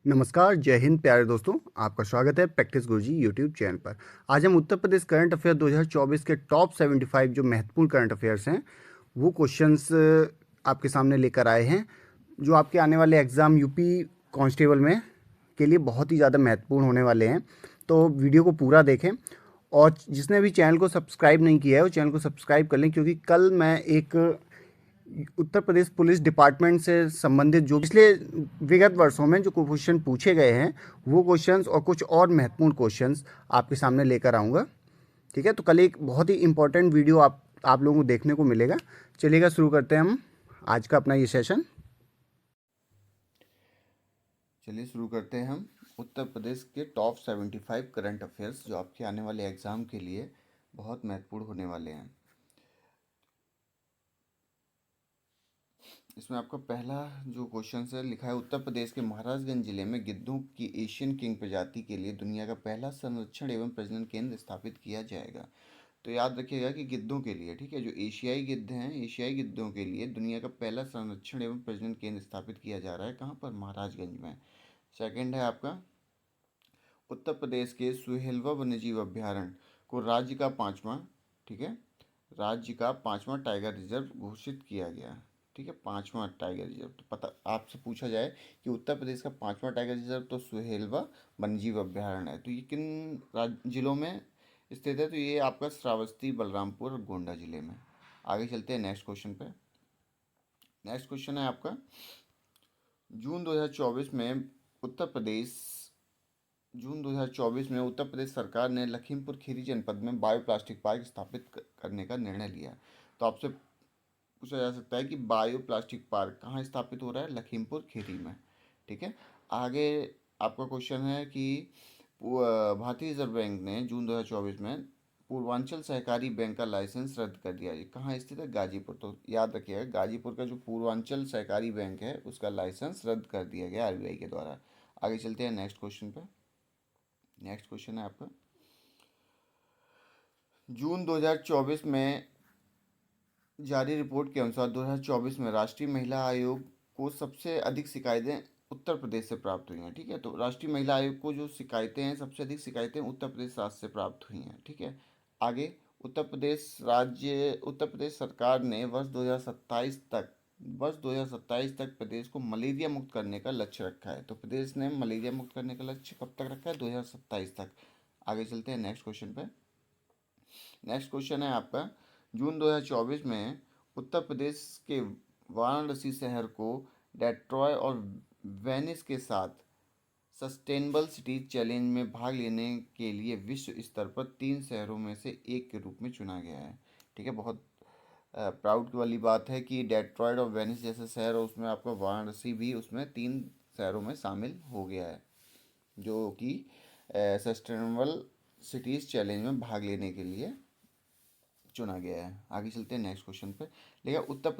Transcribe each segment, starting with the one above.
नमस्कार, जय हिंद प्यारे दोस्तों। आपका स्वागत है प्रैक्टिस गुरुजी यूट्यूब चैनल पर। आज हम उत्तर प्रदेश करंट अफेयर 2024 के टॉप 75 जो महत्वपूर्ण करंट अफेयर्स हैं वो क्वेश्चंस आपके सामने लेकर आए हैं, जो आपके आने वाले एग्ज़ाम यूपी कांस्टेबल में के लिए बहुत ही ज़्यादा महत्वपूर्ण होने वाले हैं। तो वीडियो को पूरा देखें और जिसने भी चैनल को सब्सक्राइब नहीं किया है वो चैनल को सब्सक्राइब कर लें, क्योंकि कल मैं एक उत्तर प्रदेश पुलिस डिपार्टमेंट से संबंधित जो पिछले विगत वर्षों में जो क्वेश्चन पूछे गए हैं वो क्वेश्चंस और कुछ और महत्वपूर्ण क्वेश्चंस आपके सामने लेकर आऊँगा। ठीक है, तो कल एक बहुत ही इम्पोर्टेंट वीडियो आप लोगों को देखने को मिलेगा। चलिएगा शुरू करते हैं हम आज का अपना ये सेशन। चलिए शुरू करते हैं हम उत्तर प्रदेश के टॉप 75 करंट अफेयर्स जो आपके आने वाले एग्ज़ाम के लिए बहुत महत्वपूर्ण होने वाले हैं। इसमें आपका पहला जो क्वेश्चन है लिखा है, उत्तर प्रदेश के महाराजगंज जिले में गिद्धों की एशियन किंग प्रजाति के लिए दुनिया का पहला संरक्षण एवं प्रजनन केंद्र स्थापित किया जाएगा। तो याद रखिएगा कि गिद्धों के लिए, ठीक है, जो एशियाई गिद्ध हैं, एशियाई गिद्धों के लिए दुनिया का पहला संरक्षण एवं प्रजनन केंद्र स्थापित किया जा रहा है। कहाँ पर? महाराजगंज में। सेकंड है आपका, उत्तर प्रदेश के सुहेलवा वन्यजीव अभ्यारण्य को राज्य का पांचवा, ठीक है, राज्य का पांचवा टाइगर रिजर्व घोषित किया गया। ठीक है, पांचवा टाइगर रिजर्व। तो पता आपसे पूछा जाए कि उत्तर प्रदेश का पांचवा टाइगर रिजर्व तो सुहेलवा वन्यजीव अभ्यारण्य है, तो ये किन जिलों में स्थित है? तो ये आपका श्रावस्ती, बलरामपुर और गोंडा जिले में। आगे चलते हैं नेक्स्ट क्वेश्चन पे। नेक्स्ट क्वेश्चन है आपका, जून 2024 में उत्तर प्रदेश जून 2024 में उत्तर प्रदेश सरकार ने लखीमपुर खीरी जनपद में बायोप्लास्टिक पार्क स्थापित करने का निर्णय लिया। तो आपसे पूछा जा सकता है कि बायोप्लास्टिक पार्क कहाँ स्थापित हो रहा है? लखीमपुर खीरी में। ठीक है। आगे आपका क्वेश्चन है कि भारतीय रिजर्व बैंक ने जून 2024 में पूर्वांचल सहकारी बैंक का लाइसेंस रद्द कर दिया। ये कहाँ स्थित है? गाजीपुर। तो याद रखिएगा, गाजीपुर का जो पूर्वांचल सहकारी बैंक है उसका लाइसेंस रद्द कर दिया गया आरबीआई के द्वारा। आगे चलते हैं नेक्स्ट क्वेश्चन पे। नेक्स्ट क्वेश्चन है आपका, जून 2024 में जारी रिपोर्ट के अनुसार 2024 में राष्ट्रीय महिला आयोग को सबसे अधिक शिकायतें उत्तर प्रदेश से प्राप्त हुई हैं। ठीक है, तो राष्ट्रीय महिला आयोग को जो शिकायतें हैं, सबसे अधिक शिकायतें उत्तर प्रदेश राज्य से प्राप्त हुई हैं। ठीक है। आगे, उत्तर प्रदेश सरकार ने वर्ष 2027 तक प्रदेश को मलेरिया मुक्त करने का लक्ष्य रखा है। तो प्रदेश ने मलेरिया मुक्त करने का लक्ष्य कब तक रखा है? 2027 तक। आगे चलते हैं नेक्स्ट क्वेश्चन पे। नेक्स्ट क्वेश्चन है आपका, जून 2024 में उत्तर प्रदेश के वाराणसी शहर को डेट्रॉय और वेनिस के साथ सस्टेनेबल सिटीज चैलेंज में भाग लेने के लिए विश्व स्तर पर 3 शहरों में से एक के रूप में चुना गया है। ठीक है, बहुत प्राउड वाली बात है कि डेट्रॉयड और वेनिस जैसे शहर, और उसमें आपका वाराणसी भी उसमें 3 शहरों में शामिल हो गया है, जो कि सस्टेनेबल सिटीज चैलेंज में भाग लेने के लिए चुना गया है। आगे चलते हैं नेक्स्ट क्वेश्चन पे। लेकिन उत्तर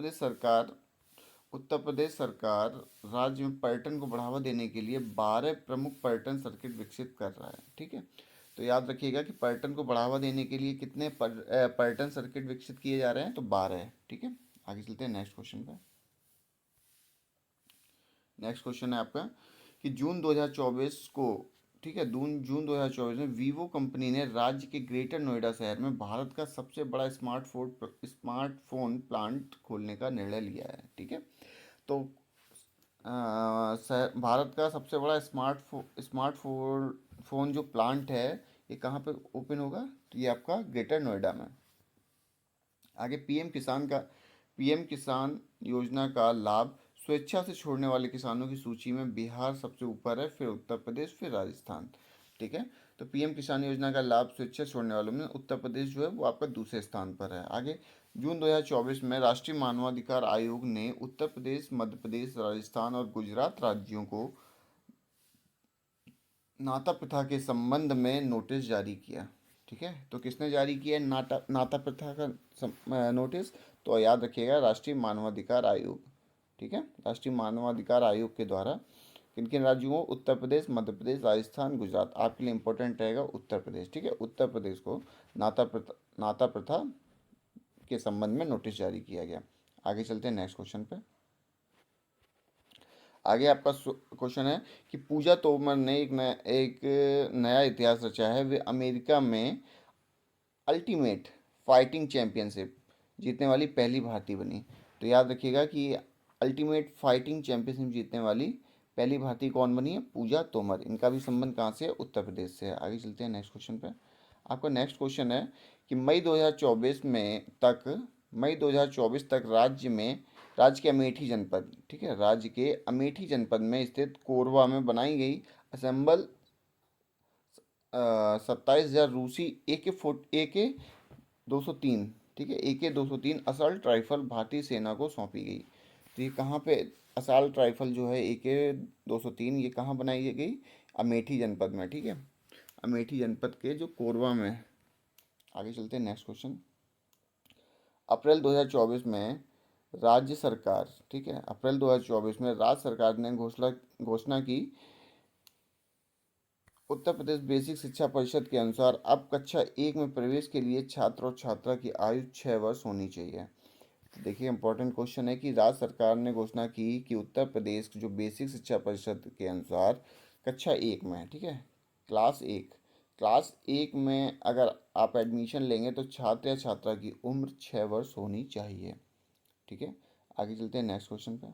प्रदेश सरकार राज्य में पर्यटन को बढ़ावा देने के लिए 12 प्रमुख पर्यटन सर्किट विकसित कर रहा है। ठीक है, तो याद रखिएगा कि पर्यटन को बढ़ावा देने के लिए कितने पर्यटन सर्किट विकसित किए जा रहे हैं? तो 12 है। ठीक है, आगे चलते हैं नेक्स्ट क्वेश्चन पे। नेक्स्ट क्वेश्चन है आपका कि जून 2024 को, ठीक है, जून 2024 में वीवो कंपनी ने राज्य के ग्रेटर नोएडा शहर में भारत का सबसे बड़ा स्मार्टफोन प्लांट खोलने का निर्णय लिया है। ठीक है, तो भारत का सबसे बड़ा स्मार्टफोन फोन जो प्लांट है, ये कहाँ पे ओपन होगा? तो ये आपका ग्रेटर नोएडा में। आगे, पीएम किसान योजना का लाभ स्वेच्छा से छोड़ने वाले किसानों की सूची में बिहार सबसे ऊपर है, फिर उत्तर प्रदेश, फिर राजस्थान। ठीक है, तो पीएम किसान योजना का लाभ स्वेच्छा से छोड़ने वालों में उत्तर प्रदेश जो है वो आपका दूसरे स्थान पर है। आगे, जून 2024 में राष्ट्रीय मानवाधिकार आयोग ने उत्तर प्रदेश, मध्य प्रदेश, राजस्थान और गुजरात राज्यों को नाता प्रथा के संबंध में नोटिस जारी किया। ठीक है, तो किसने जारी किया नाता प्रथा का नोटिस? तो याद रखिएगा, राष्ट्रीय मानवाधिकार आयोग। ठीक है, राष्ट्रीय मानवाधिकार आयोग के द्वारा किन किन राज्यों को? उत्तर प्रदेश, मध्य प्रदेश, राजस्थान, गुजरात। आपके लिए इंपॉर्टेंट रहेगा उत्तर प्रदेश। ठीक है, उत्तर प्रदेश को नाता प्रथा के संबंध में नोटिस जारी किया गया। आगे चलते हैं नेक्स्ट क्वेश्चन पे। आगे आपका क्वेश्चन है कि पूजा तोमर ने एक नया इतिहास रचा है। वे अमेरिका में अल्टीमेट फाइटिंग चैंपियनशिप जीतने वाली पहली भारतीय बनी। तो याद रखिएगा कि अल्टीमेट फाइटिंग चैंपियनशिप जीतने वाली पहली भारतीय कौन बनी है? पूजा तोमर। इनका भी संबंध कहाँ से है? उत्तर प्रदेश से है। आगे चलते हैं नेक्स्ट क्वेश्चन पे। आपका नेक्स्ट क्वेश्चन है कि मई 2024 तक राज्य के अमेठी जनपद, ठीक है, राज्य के अमेठी जनपद में स्थित कोरबा में बनाई गई असेंबल 27,000 रूसी AK-203, ठीक है, AK-203 असल्ट राइफल भारतीय सेना को सौंपी गई। तो ये कहाँ पे असल्ट राइफल जो है AK-203 ये कहाँ बनाई गई? अमेठी जनपद में, ठीक है, अमेठी जनपद के जो कोरबा में। आगे चलते हैं नेक्स्ट क्वेश्चन। अप्रैल 2024 में राज्य सरकार, ठीक है, अप्रैल 2024 में राज्य सरकार ने घोषणा की, उत्तर प्रदेश बेसिक शिक्षा परिषद के अनुसार अब कक्षा 1 में प्रवेश के लिए छात्र और छात्रा की आयु 6 वर्ष होनी चाहिए। तो देखिए इंपॉर्टेंट क्वेश्चन है कि राज्य सरकार ने घोषणा की कि उत्तर प्रदेश जो बेसिक शिक्षा परिषद के अनुसार कक्षा 1 में, ठीक है, क्लास 1 में अगर आप एडमिशन लेंगे तो छात्र या छात्रा की उम्र 6 वर्ष होनी चाहिए, ठीक है। आगे चलते हैं नेक्स्ट क्वेश्चन पे।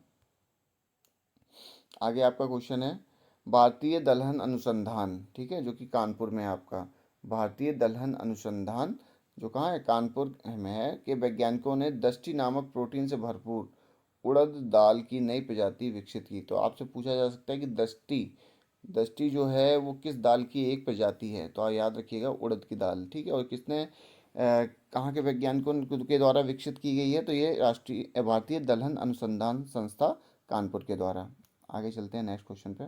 आगे आपका क्वेश्चन है भारतीय दलहन अनुसंधान, ठीक है, जो कि कानपुर में है आपका। भारतीय दलहन अनुसंधान जो कहाँ है? कानपुर में है। के वैज्ञानिकों ने दष्टी नामक प्रोटीन से भरपूर उड़द दाल की नई प्रजाति विकसित की। तो आपसे पूछा जा सकता है कि दष्टी दष्टी जो है वो किस दाल की एक प्रजाति है? तो आप याद रखिएगा उड़द की दाल, ठीक है। और कहाँ के वैज्ञानिकों के द्वारा विकसित की गई है? तो ये भारतीय दलहन अनुसंधान संस्था कानपुर के द्वारा। आगे चलते हैं नेक्स्ट क्वेश्चन पे।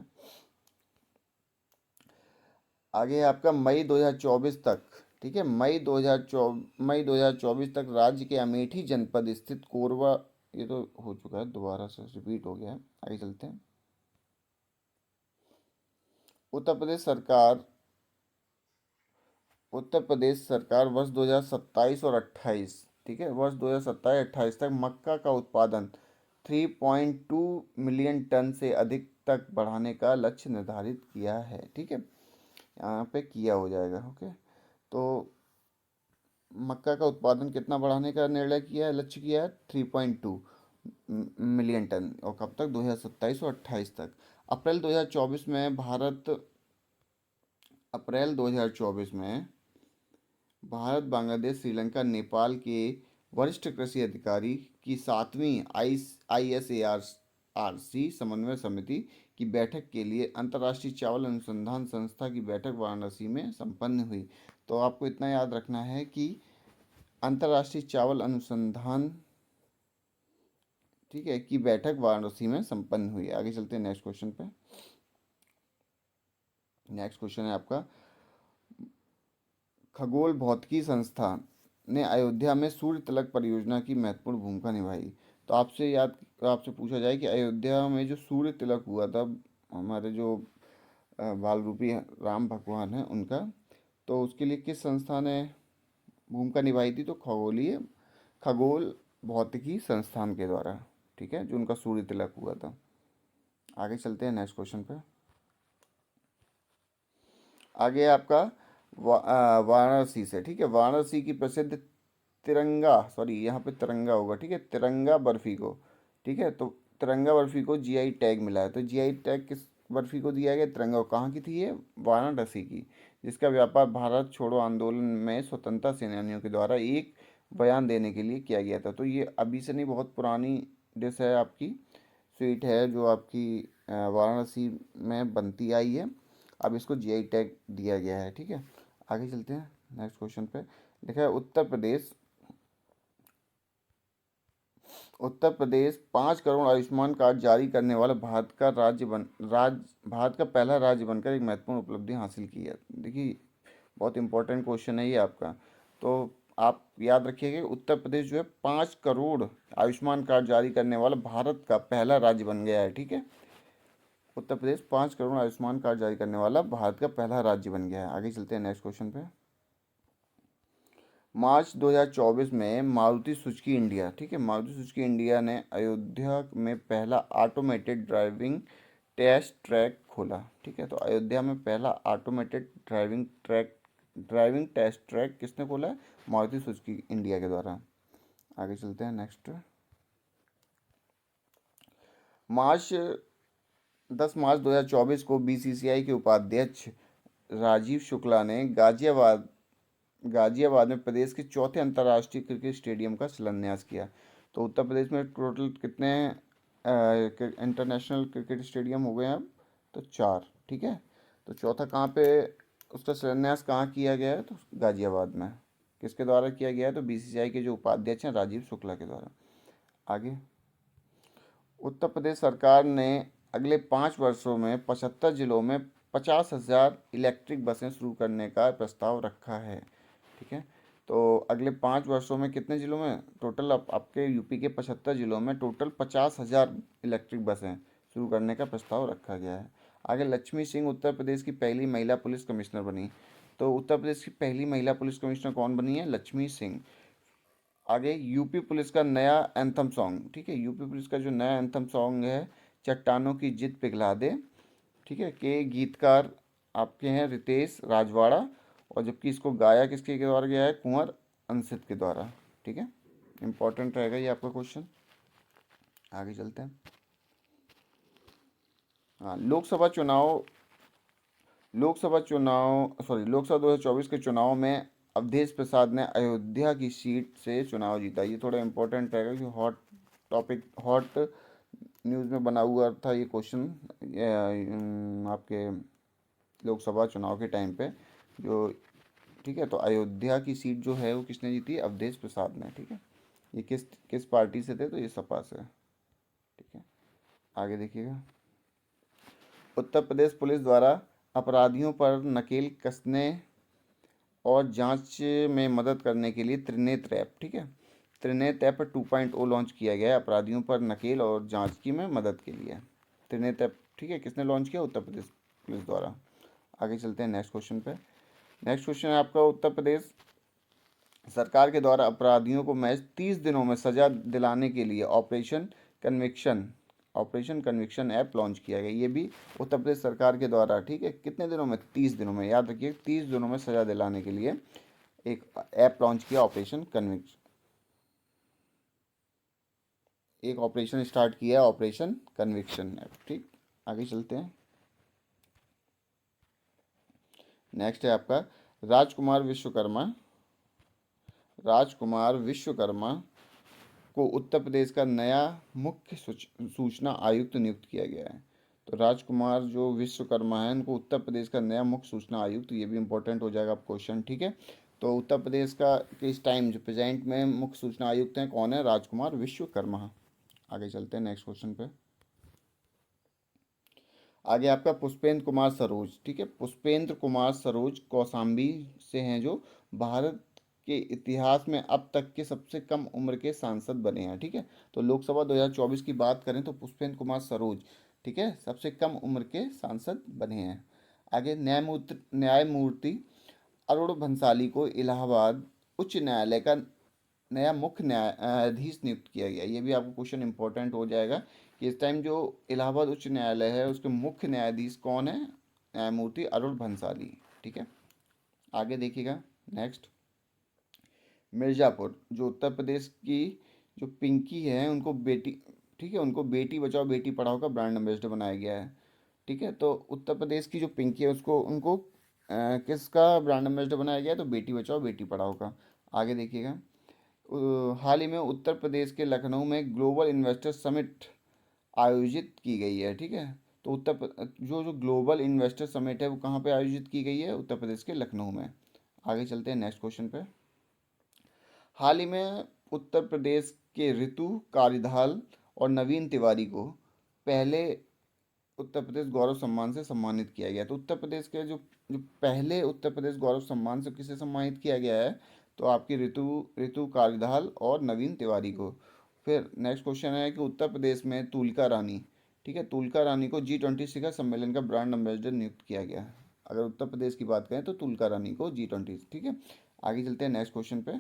आगे आपका मई 2024 तक, ठीक है, मई 2024 तक राज्य के अमेठी जनपद स्थित कोरबा, ये तो हो चुका है, दोबारा से रिपीट हो गया है। आगे चलते हैं। उत्तर प्रदेश सरकार उत्तर प्रदेश सरकार वर्ष 2027 और 28, ठीक है, वर्ष 2027-28 तक मक्का का उत्पादन 3.2 मिलियन टन से अधिक तक बढ़ाने का लक्ष्य निर्धारित किया है, ठीक है, यहाँ पे किया हो जाएगा। ओके, तो मक्का का उत्पादन कितना बढ़ाने का निर्णय किया है, लक्ष्य किया है? 3.2 मिलियन टन। और कब तक? 2027 और 28 तक। अप्रैल 2024 में अप्रैल 2024 में भारत, बांग्लादेश, श्रीलंका, नेपाल के वरिष्ठ कृषि अधिकारी की 7वीं ISARC समन्वय समिति की बैठक के लिए अंतर्राष्ट्रीय चावल अनुसंधान संस्था की बैठक वाराणसी में संपन्न हुई। तो आपको इतना याद रखना है कि अंतर्राष्ट्रीय चावल अनुसंधान, ठीक है, की बैठक वाराणसी में संपन्न हुई। आगे चलते हैं नेक्स्ट क्वेश्चन पे। नेक्स्ट क्वेश्चन है आपका खगोल भौतिकी संस्था ने अयोध्या में सूर्य तिलक परियोजना की महत्वपूर्ण भूमिका निभाई। तो आपसे पूछा जाए कि अयोध्या में जो सूर्य तिलक हुआ था, हमारे जो बाल रूपी राम भगवान हैं उनका, तो उसके लिए किस संस्था ने भूमिका निभाई थी? तो खगोल भौतिकी संस्थान के द्वारा, ठीक है, जो उनका सूर्य तिलक हुआ था। आगे चलते हैं नेक्स्ट क्वेश्चन पे। आगे आपका वाराणसी से, ठीक है, वाराणसी की प्रसिद्ध यहाँ पे तिरंगा होगा, ठीक है, तिरंगा बर्फी को, ठीक है, तो तिरंगा बर्फी को जीआई टैग मिला है। तो जीआई टैग किस बर्फी को दिया गया? तिरंगा को। कहाँ की थी ये? वाराणसी की, जिसका व्यापार भारत छोड़ो आंदोलन में स्वतंत्रता सेनानियों के द्वारा एक बयान देने के लिए किया गया था। तो ये अभी से नहीं, बहुत पुरानी डिश है आपकी, स्वीट है जो आपकी वाराणसी में बनती आई है। अब इसको जीआई टैग दिया गया है, ठीक है। आगे चलते हैं नेक्स्ट क्वेश्चन पे। लिखा है उत्तर प्रदेश 5 करोड़ आयुष्मान कार्ड जारी करने वाला भारत का पहला राज्य बनकर एक महत्वपूर्ण उपलब्धि हासिल की है। देखिए बहुत इंपॉर्टेंट क्वेश्चन है ये आपका। तो आप याद रखिएगा कि उत्तर प्रदेश जो है 5 करोड़ आयुष्मान कार्ड जारी करने वाला भारत का पहला राज्य बन गया है, ठीक है। उत्तर प्रदेश 5 करोड़ आयुष्मान कार्ड जारी करने वाला भारत का पहला राज्य बन गया है। आगे चलते हैं नेक्स्ट क्वेश्चन पे। मार्च 2024 में मारुति सुजुकी इंडिया, ठीक है, मारुति सुजुकी इंडिया ने अयोध्या में पहला ऑटोमेटेड ड्राइविंग टेस्ट ट्रैक खोला। ठीक है, तो अयोध्या में पहला ऑटोमेटेड ड्राइविंग टेस्ट ट्रैक किसने खोला है? मारुति सुजुकी इंडिया के द्वारा। आगे चलते हैं नेक्स्ट। मार्च 10 मार्च 2024 को बीसीसीआई के उपाध्यक्ष राजीव शुक्ला ने गाजियाबाद में प्रदेश के चौथे अंतर्राष्ट्रीय क्रिकेट स्टेडियम का शिलान्यास किया। तो उत्तर प्रदेश में टोटल कितने इंटरनेशनल क्रिकेट स्टेडियम हो गए हैं अब? तो 4। ठीक है, तो चौथा कहाँ पे उसका शिलान्यास कहाँ किया गया है? तो गाजियाबाद में। किसके द्वारा किया गया है? तो बीसीसीआई के जो उपाध्यक्ष हैं राजीव शुक्ला के द्वारा। आगे, उत्तर प्रदेश सरकार ने अगले 5 वर्षों में 75 जिलों में 50,000 इलेक्ट्रिक बसें शुरू करने का प्रस्ताव रखा है। ठीक है, तो अगले 5 वर्षों में कितने जिलों में टोटल? आपके यूपी के 75 जिलों में टोटल 50,000 इलेक्ट्रिक बसें शुरू करने का प्रस्ताव रखा गया है। आगे, लक्ष्मी सिंह उत्तर प्रदेश की पहली महिला पुलिस कमिश्नर बनी। तो उत्तर प्रदेश की पहली महिला पुलिस कमिश्नर कौन बनी है? लक्ष्मी सिंह। आगे, यूपी पुलिस का नया एंथम सॉन्ग, ठीक है, यूपी पुलिस का जो नया एंथम सॉन्ग है चट्टानों की जिद पिघला दे, ठीक है, के गीतकार आपके हैं रितेश राजवाड़ा, और जबकि इसको गाया किसके द्वारा गया है? कुंवर अंशित के द्वारा। ठीक है, इंपॉर्टेंट रहेगा ये आपका क्वेश्चन। आगे चलते हैं। हाँ, लोकसभा 2024 के चुनाव में अवधेश प्रसाद ने अयोध्या की सीट से चुनाव जीता। ये थोड़ा इंपॉर्टेंट रहेगा कि हॉट न्यूज़ में बना हुआ था ये क्वेश्चन आपके लोकसभा चुनाव के टाइम पे जो। ठीक है, तो अयोध्या की सीट जो है वो किसने जीती? अवधेश प्रसाद ने। ठीक है, ये किस किस पार्टी से थे? तो ये सपा से। ठीक है, आगे देखिएगा। उत्तर प्रदेश पुलिस द्वारा अपराधियों पर नकेल कसने और जांच में मदद करने के लिए त्रिनेत्र ऐप, ठीक है, त्रिनेत्र ऐप 2.0 लॉन्च किया गया है अपराधियों पर नकेल और जांच की में मदद के लिए। त्रिनेत्र ऐप, ठीक है, किसने लॉन्च किया? उत्तर प्रदेश पुलिस द्वारा। आगे चलते हैं नेक्स्ट क्वेश्चन पे। नेक्स्ट क्वेश्चन है आपका, उत्तर प्रदेश सरकार के द्वारा अपराधियों को महज 30 दिनों में सजा दिलाने के लिए ऑपरेशन कन्विक्शन ऐप लॉन्च किया गया। ये भी उत्तर प्रदेश सरकार के द्वारा, ठीक है, कितने दिनों में? 30 दिनों में। याद रखिए, 30 दिनों में सजा दिलाने के लिए एक ऐप लॉन्च किया, एक ऑपरेशन स्टार्ट किया, ऑपरेशन कन्विक्शन ऐप। ठीक, आगे चलते हैं। नेक्स्ट है आपका राजकुमार विश्वकर्मा को उत्तर प्रदेश का नया मुख्य सूचना आयुक्त नियुक्त किया गया है। तो राजकुमार जो विश्वकर्मा है उनको उत्तर प्रदेश का नया मुख्य सूचना आयुक्त, ये भी इंपॉर्टेंट हो जाएगा आप क्वेश्चन। ठीक है, तो उत्तर प्रदेश का इस टाइम जो प्रेजेंट में मुख्य सूचना आयुक्त हैं कौन है? राजकुमार विश्वकर्मा। आगे चलते हैं नेक्स्ट क्वेश्चन पे। आगे आपका पुष्पेंद्र कुमार सरोज, ठीक है, पुष्पेंद्र कुमार सरोज कौशाम्बी से हैं जो भारत के इतिहास में अब तक के सबसे कम उम्र के सांसद बने हैं। ठीक है, तो लोकसभा 2024 की बात करें तो पुष्पेंद्र कुमार सरोज, ठीक है, सबसे कम उम्र के सांसद बने हैं। आगे, न्यायमूर्ति अरुण भंसाली को इलाहाबाद उच्च न्यायालय का नया मुख्य न्यायाधीश नियुक्त किया गया। ये भी आपको क्वेश्चन इंपॉर्टेंट हो जाएगा कि इस टाइम जो इलाहाबाद उच्च न्यायालय है उसके मुख्य न्यायाधीश कौन है? न्यायमूर्ति अरुण भंसाली। ठीक है, आगे देखिएगा नेक्स्ट। मिर्ज़ापुर जो उत्तर प्रदेश की जो पिंकी है उनको बेटी, ठीक है, उनको बेटी बचाओ बेटी पढ़ाओ का ब्रांड एम्बेसडर बनाया गया है। ठीक है, तो उत्तर प्रदेश की जो पिंकी है उसको उनको किसका ब्रांड एम्बेसडर बनाया गया है? तो बेटी बचाओ बेटी पढ़ाओ का। आगे देखिएगा। हाल ही में उत्तर प्रदेश के लखनऊ में ग्लोबल इन्वेस्टर समिट आयोजित की गई है। ठीक है, तो जो ग्लोबल इन्वेस्टर समिट है वो कहाँ पे आयोजित की गई है? उत्तर प्रदेश के लखनऊ में। आगे चलते हैं नेक्स्ट क्वेश्चन पे। हाल ही में उत्तर प्रदेश के ऋतु कारिधाल और नवीन तिवारी को पहले उत्तर प्रदेश गौरव सम्मान से सम्मानित किया गया। तो उत्तर प्रदेश के जो जो पहले उत्तर प्रदेश गौरव सम्मान से किसे सम्मानित किया गया है? तो आपकी ऋतु ऋतु कारिधाल और नवीन तिवारी को। फिर नेक्स्ट क्वेश्चन है कि उत्तर प्रदेश में तुलका रानी, ठीक है, तुलका रानी को G20 शिखर सम्मेलन का ब्रांड एम्बेसडर नियुक्त किया गया। अगर उत्तर प्रदेश की बात करें तो तुलका रानी को G20, ठीक है। आगे चलते हैं नेक्स्ट क्वेश्चन पे।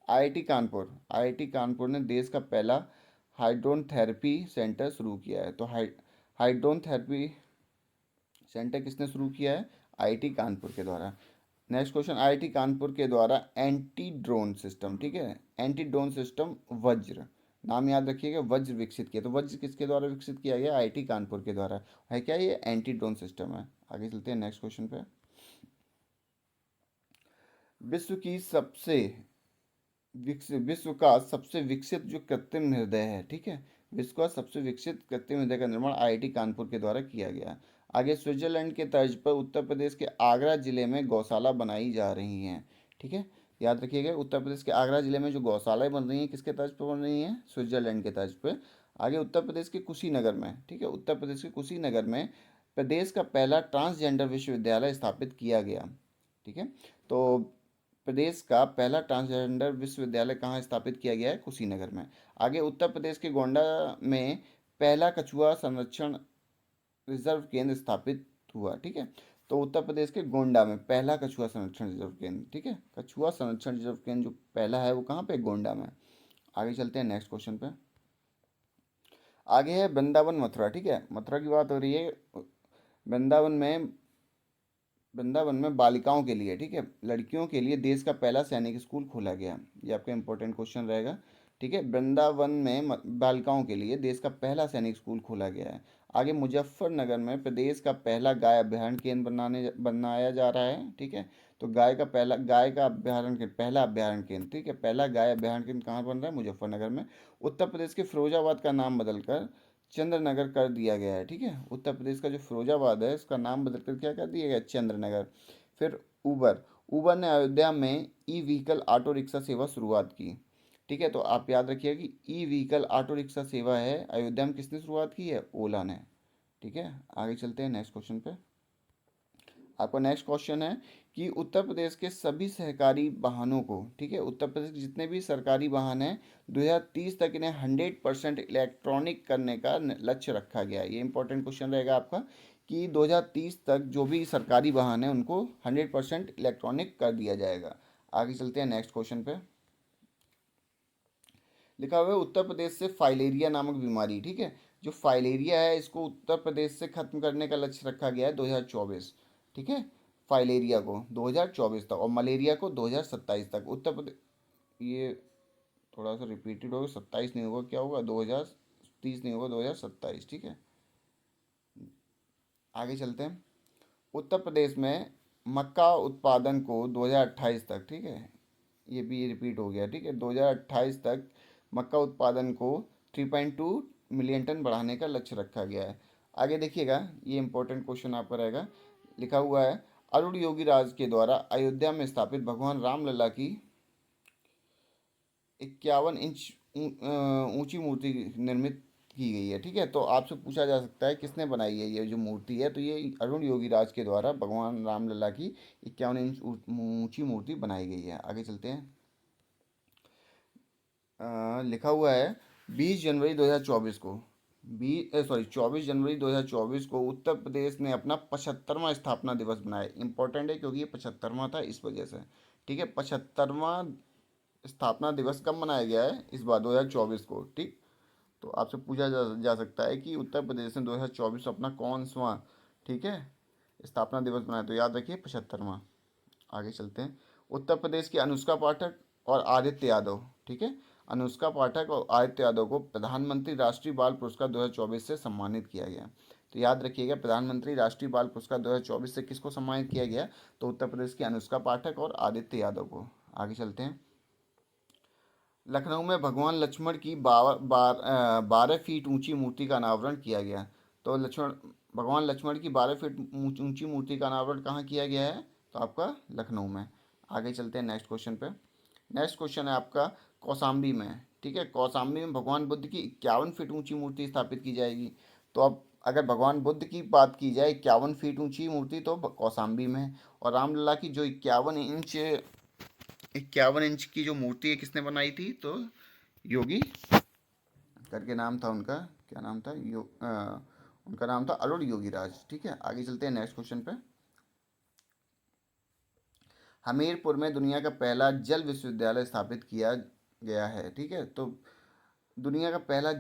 आईआईटी कानपुर ने देश का पहला हाइड्रोन थेरेपी सेंटर शुरू किया है। तो हाइड्रोन थेरेपी सेंटर किसने शुरू किया है? आईआईटी कानपुर के द्वारा। नेक्स्ट क्वेश्चन, आईआईटी कानपुर के द्वारा एंटी ड्रोन सिस्टम, ठीक है, एंटी ड्रोन सिस्टम वज्र, नाम याद रखिएगा, वज्र विकसित किया। तो वज्र किसके द्वारा विकसित किया गया? आईआईटी कानपुर के द्वारा। है क्या? ये एंटी ड्रोन सिस्टम है। आगे चलते हैं नेक्स्ट क्वेश्चन पे। विश्व की सबसे विश्व का सबसे विकसित जो कृत्रिम हृदय है, ठीक है, विश्व का सबसे विकसित कृत्रिम हृदय का निर्माण आईआईटी कानपुर के द्वारा किया गया। आगे, स्विट्जरलैंड के तर्ज पर उत्तर प्रदेश के आगरा जिले में गौशाला बनाई जा रही हैं, ठीक है, याद रखिएगा, उत्तर प्रदेश के आगरा जिले में जो गौशालाएं बन रही हैं किसके तर्ज पर बन रही हैं? स्विट्जरलैंड के तर्ज पर। आगे, उत्तर प्रदेश के कुशीनगर में, ठीक है, उत्तर प्रदेश के कुशीनगर में प्रदेश का पहला ट्रांसजेंडर विश्वविद्यालय स्थापित किया गया, ठीक है। तो प्रदेश का पहला ट्रांसजेंडर विश्वविद्यालय कहाँ स्थापित किया गया है? कुशीनगर में। आगे, उत्तर प्रदेश के गोंडा में पहला कछुआ संरक्षण रिजर्व केंद्र स्थापित हुआ, ठीक है। तो उत्तर प्रदेश के गोंडा में पहला कछुआ संरक्षण रिजर्व केंद्र, ठीक है, कछुआ संरक्षण रिजर्व केंद्र जो पहला है वो कहाँ पे? गोंडा में। आगे चलते हैं नेक्स्ट क्वेश्चन पे। आगे है वृंदावन मथुरा, ठीक है, मथुरा की बात हो रही है। वृंदावन में वृंदावन में बालिकाओं के लिए, ठीक है, लड़कियों के लिए देश का पहला सैनिक स्कूल खोला गया। ये आपका इंपॉर्टेंट क्वेश्चन रहेगा, ठीक है। वृंदावन में बालिकाओं के लिए देश का पहला सैनिक स्कूल खोला गया है। आगे, मुजफ्फरनगर में प्रदेश का पहला गाय अभ्यारण्य केंद्र बनाया जा रहा है, ठीक है। तो गाय का अभ्यारण्य पहला अभ्यारण्य केंद्र, ठीक है, पहला गाय अभ्यारण्य केंद्र कहाँ बन रहा है? मुजफ्फरनगर में। उत्तर प्रदेश के फिरोजाबाद का नाम बदलकर चंद्रनगर कर दिया गया है, ठीक है, उत्तर प्रदेश का जो फिरोजाबाद है इसका नाम बदलकर क्या कर दिया गया? चंद्रनगर। फिर उबर उबर ने अयोध्या में ई व्हीकल ऑटो रिक्शा सेवा शुरुआत की, ठीक है। तो आप याद रखिए कि ई व्हीकल ऑटो रिक्शा सेवा है अयोध्या में किसने शुरुआत की है? ओला ने, ठीक है। आगे चलते हैं नेक्स्ट क्वेश्चन पे। आपका नेक्स्ट क्वेश्चन है कि उत्तर प्रदेश के सभी सहकारी वाहनों को, ठीक है, उत्तर प्रदेश के जितने भी सरकारी वाहन हैं 2030 तक इन्हें 100% इलेक्ट्रॉनिक करने का लक्ष्य रखा गया है। ये इंपॉर्टेंट क्वेश्चन रहेगा आपका कि 2030 तक जो भी सरकारी वाहन है उनको 100% इलेक्ट्रॉनिक कर दिया जाएगा। आगे चलते हैं नेक्स्ट क्वेश्चन पे। लिखा हुआ है उत्तर प्रदेश से फाइलेरिया नामक बीमारी, ठीक है, जो फाइलेरिया है इसको उत्तर प्रदेश से खत्म करने का लक्ष्य रखा गया है 2024, ठीक है, फाइलेरिया को 2024 तक, और मलेरिया को 2027 तक। उत्तर प्रदेश, ये थोड़ा सा रिपीटेड होगा, 27 नहीं होगा, क्या होगा? 2030 नहीं होगा, 2027, ठीक है। आगे चलते हैं। उत्तर प्रदेश में मक्का उत्पादन को 2028 तक, ठीक है, ये भी रिपीट हो गया, ठीक है, 2028 तक मक्का उत्पादन को 3.2 मिलियन टन बढ़ाने का लक्ष्य रखा गया है। आगे देखिएगा, ये इंपॉर्टेंट क्वेश्चन आपका रहेगा। लिखा हुआ है अरुण योगी राज के द्वारा अयोध्या में स्थापित भगवान रामलला की 51 इंच ऊंची मूर्ति निर्मित की गई है, ठीक है। तो आपसे पूछा जा सकता है किसने बनाई है ये जो मूर्ति है? तो ये अरुण योगी राज के द्वारा भगवान रामलला की 51 इंच ऊंची मूर्ति बनाई गई है। आगे चलते हैं। लिखा हुआ है 20 जनवरी 2024 को 24 जनवरी 2024 को उत्तर प्रदेश ने अपना 75वां स्थापना दिवस बनाया। इंपॉर्टेंट है क्योंकि ये 75वां था इस वजह से, ठीक है। 75वां स्थापना दिवस कब मनाया गया है? इस बार 2024 को, ठीक। तो आपसे पूछा जा सकता है कि उत्तर प्रदेश ने 2024 अपना कौन सा, ठीक है, स्थापना दिवस बनाया? तो याद रखिए 75वां। आगे चलते हैं। उत्तर प्रदेश की अनुष्का पाठक और आदित्य यादव, ठीक है, अनुष्का पाठक और आदित्य यादव को प्रधानमंत्री राष्ट्रीय बाल पुरस्कार 2024 से सम्मानित किया गया। तो याद रखिएगा, प्रधानमंत्री राष्ट्रीय बाल पुरस्कार 2024 से किसको सम्मानित किया गया? तो उत्तर प्रदेश की अनुष्का पाठक और आदित्य यादव को। आगे चलते हैं। लखनऊ में भगवान लक्ष्मण की 12 फीट ऊंची मूर्ति का अनावरण किया गया। तो भगवान लक्ष्मण की 12 फीट ऊंची मूर्ति का अनावरण कहाँ किया गया है? तो आपका लखनऊ में। आगे चलते हैं नेक्स्ट क्वेश्चन पे। नेक्स्ट क्वेश्चन है आपका कौसाम्बी में, ठीक है, कौसाम्बी में भगवान बुद्ध की 51 फीट ऊंची मूर्ति स्थापित की जाएगी। तो अब अगर भगवान बुद्ध की बात की जाए 51 फीट ऊंची मूर्ति तो कौसाम्बी में है। और रामलला की जो 51 इंच की जो मूर्ति है किसने बनाई थी? तो योगी करके नाम था उनका, क्या नाम था? उनका नाम था अरुण योगी राज, ठीक है। आगे चलते हैं नेक्स्ट क्वेश्चन पे। हमीरपुर में दुनिया का पहला जल विश्वविद्यालय स्थापित किया गया है। ठीक है, तो दुनिया का पहला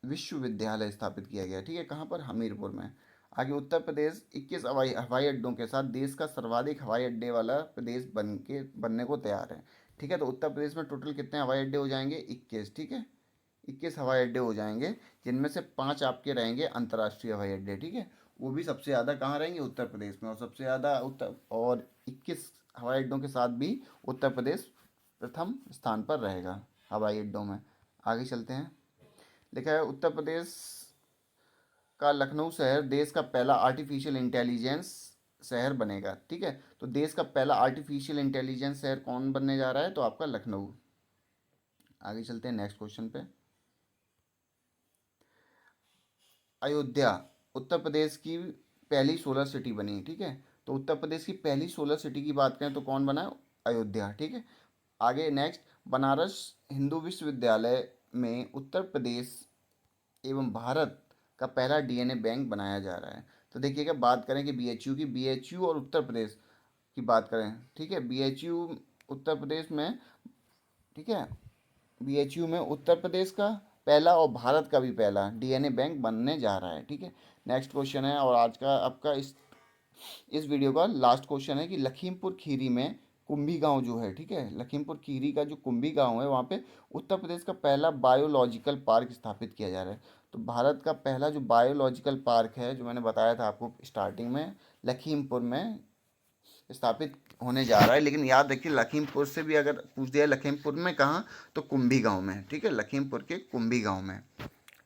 विश्वविद्यालय स्थापित किया गया। ठीक है, कहाँ पर? हमीरपुर में। आगे, उत्तर प्रदेश 21 हवाई हवाई अड्डों के साथ देश का सर्वाधिक हवाई अड्डे वाला प्रदेश बनने को तैयार है। ठीक है, तो उत्तर प्रदेश में टोटल कितने हवाई अड्डे हो जाएंगे? 21। ठीक है, 21 हवाई अड्डे हो जाएंगे, जिनमें से 5 आपके रहेंगे अंतर्राष्ट्रीय हवाई अड्डे। ठीक है, वो भी सबसे ज़्यादा कहाँ रहेंगे? उत्तर प्रदेश में। और सबसे ज़्यादा उत्तर और 21 हवाई अड्डों के साथ भी उत्तर प्रदेश प्रथम स्थान पर रहेगा हवाई अड्डों में। आगे चलते हैं। लिखा है, उत्तर प्रदेश का लखनऊ शहर देश का पहला आर्टिफिशियल इंटेलिजेंस शहर बनेगा। ठीक है, तो देश का पहला आर्टिफिशियल इंटेलिजेंस शहर कौन बनने जा रहा है? तो आपका लखनऊ। आगे चलते हैं नेक्स्ट क्वेश्चन पे। अयोध्या उत्तर प्रदेश की पहली सोलर सिटी बनी। ठीक है, तो उत्तर प्रदेश की पहली सोलर सिटी की बात करें तो कौन बना? अयोध्या। ठीक है, आगे नेक्स्ट, बनारस हिंदू विश्वविद्यालय में उत्तर प्रदेश एवं भारत का पहला डीएनए बैंक बनाया जा रहा है। तो देखिएगा, बात करें कि बीएचयू की, बीएचयू और उत्तर प्रदेश की बात करें। ठीक है, बीएचयू उत्तर प्रदेश में, ठीक है, बीएचयू में उत्तर प्रदेश का पहला और भारत का भी पहला डीएनए बैंक बनने जा रहा है। ठीक है, नेक्स्ट क्वेश्चन है, और आज का आपका इस वीडियो का लास्ट क्वेश्चन है कि लखीमपुर खीरी में कुंभी गांव जो है, ठीक है, लखीमपुर खीरी का जो कुंभी गांव है, वहाँ पे उत्तर प्रदेश का पहला बायोलॉजिकल पार्क स्थापित किया जा रहा है। तो भारत का पहला जो बायोलॉजिकल पार्क है, जो मैंने बताया था आपको स्टार्टिंग में, लखीमपुर में स्थापित होने जा रहा है। लेकिन याद रखिए, लखीमपुर से भी अगर पूछ दिया लखीमपुर में कहाँ, तो कुंभी गांव में। ठीक है, लखीमपुर के कुंभी गांव में।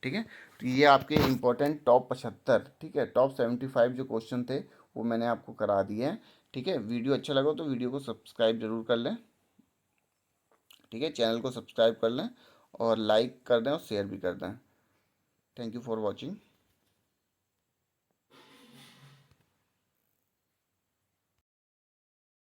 ठीक है, तो ये आपके इम्पोर्टेंट टॉप 75, ठीक है, टॉप 75 जो क्वेश्चन थे वो मैंने आपको करा दिए हैं। ठीक है, वीडियो अच्छा लगा तो वीडियो को सब्सक्राइब जरूर कर लें। ठीक है, चैनल को सब्सक्राइब कर लें और लाइक कर दें और शेयर भी कर दें। Thank you for watching.